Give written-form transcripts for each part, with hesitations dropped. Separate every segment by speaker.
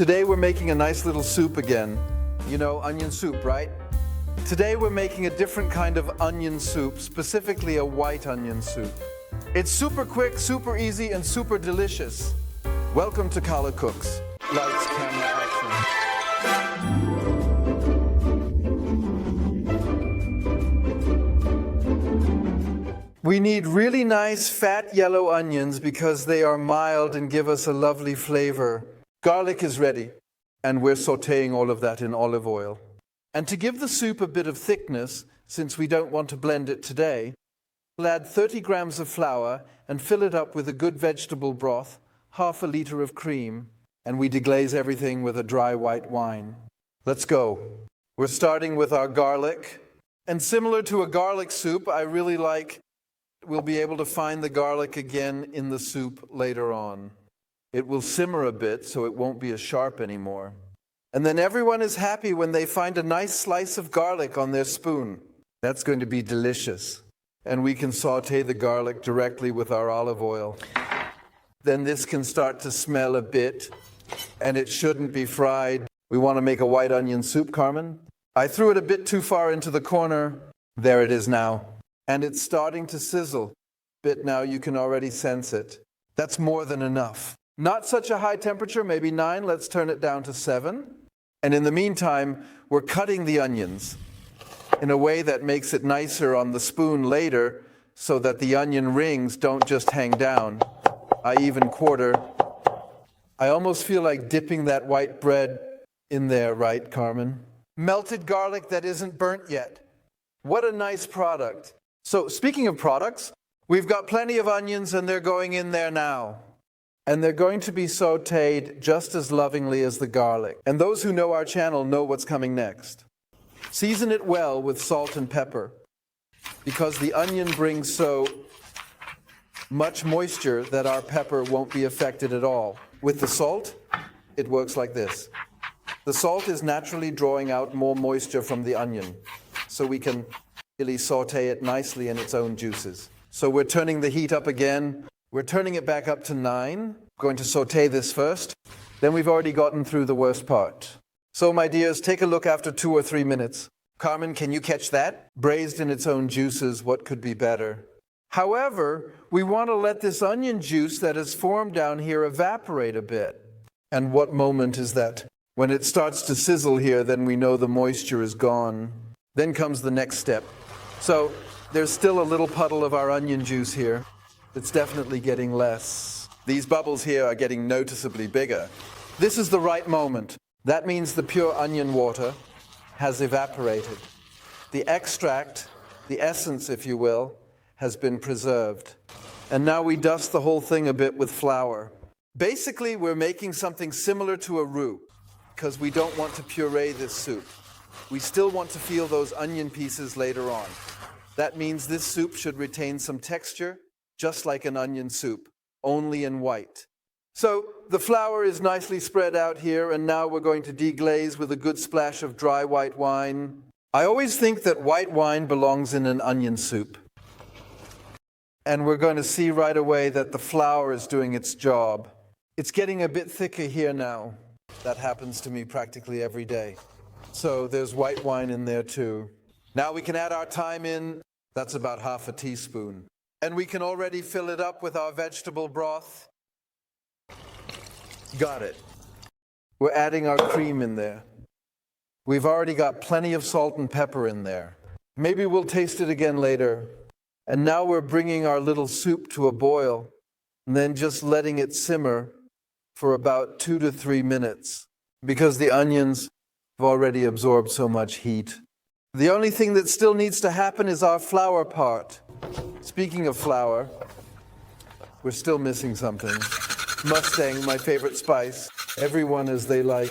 Speaker 1: Today we're making a nice little soup again. You know, onion soup, right? Today we're making a different kind of onion soup, specifically a white onion soup. It's super quick, super easy, and super delicious. Welcome to Callekocht. Lights, camera, action. We need really nice fat yellow onions because they are mild and give us a lovely flavor. Garlic is ready, and we're sautéing all of that in olive oil. And to give the soup a bit of thickness, since we don't want to blend it today, we'll add 30 grams of flour and fill it up with a good vegetable broth, half a liter of cream, and we deglaze everything with a dry white wine. Let's go. We're starting with our garlic. And similar to a garlic soup, I really like we'll be able to find the garlic again in the soup later on. It will simmer a bit, so it won't be as sharp anymore. And then everyone is happy when they find a nice slice of garlic on their spoon. That's going to be delicious. And we can sauté the garlic directly with our olive oil. Then this can start to smell a bit, and it shouldn't be fried. We want to make a white onion soup, Carmen. I threw it a bit too far into the corner. There it is now. And it's starting to sizzle. Bit now, you can already sense it. That's more than enough. Not such a high temperature, maybe 9. Let's turn it down to 7. And in the meantime, we're cutting the onions in a way that makes it nicer on the spoon later so that the onion rings don't just hang down. I even quarter. I almost feel like dipping that white bread in there, right, Carmen? Melted garlic that isn't burnt yet. What a nice product. So speaking of products, we've got plenty of onions and they're going in there now. And they're going to be sautéed just as lovingly as the garlic. And those who know our channel know what's coming next. Season it well with salt and pepper because the onion brings so much moisture that our pepper won't be affected at all. With the salt, it works like this. The salt is naturally drawing out more moisture from the onion, so we can really sauté it nicely in its own juices. So we're turning the heat up again. We're turning it back up to 9. Going to sauté this first. Then we've already gotten through the worst part. So my dears, take a look after 2 or 3 minutes. Carmen, can you catch that? Braised in its own juices, what could be better? However, we want to let this onion juice that has formed down here evaporate a bit. And what moment is that? When it starts to sizzle here, then we know the moisture is gone. Then comes the next step. So there's still a little puddle of our onion juice here. It's definitely getting less. These bubbles here are getting noticeably bigger. This is the right moment. That means the pure onion water has evaporated. The extract, the essence, if you will, has been preserved. And now we dust the whole thing a bit with flour. Basically, we're making something similar to a roux because we don't want to puree this soup. We still want to feel those onion pieces later on. That means this soup should retain some texture, just like an onion soup, only in white. So the flour is nicely spread out here, and now we're going to deglaze with a good splash of dry white wine. I always think that white wine belongs in an onion soup. And we're going to see right away that the flour is doing its job. It's getting a bit thicker here now. That happens to me practically every day. So there's white wine in there too. Now we can add our thyme in. That's about half a teaspoon. And we can already fill it up with our vegetable broth. Got it. We're adding our cream in there. We've already got plenty of salt and pepper in there. Maybe we'll taste it again later. And now we're bringing our little soup to a boil and then just letting it simmer for about 2 to 3 minutes because the onions have already absorbed so much heat. The only thing that still needs to happen is our flour part. Speaking of flour, we're still missing something. Mustang, my favorite spice. Everyone as they like.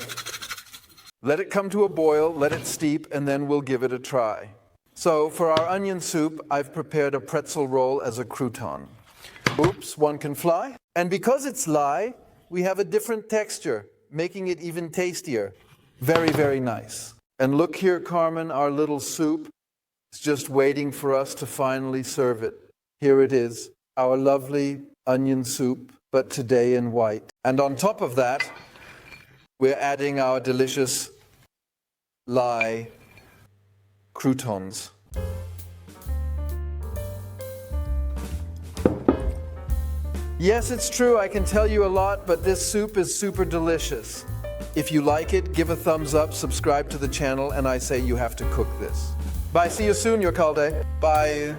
Speaker 1: Let it come to a boil, let it steep, and then we'll give it a try. So for our onion soup, I've prepared a pretzel roll as a crouton. Oops, one can fly. And because it's lye, we have a different texture, making it even tastier. Very, very nice. And look here, Carmen, our little soup is just waiting for us to finally serve it. Here it is, our lovely onion soup, but today in white. And on top of that, we're adding our delicious lye croutons. Yes, it's true, I can tell you a lot, but this soup is super delicious. If you like it, give a thumbs up, subscribe to the channel, and I say you have to cook this. Bye, see you soon, your Calde. Bye.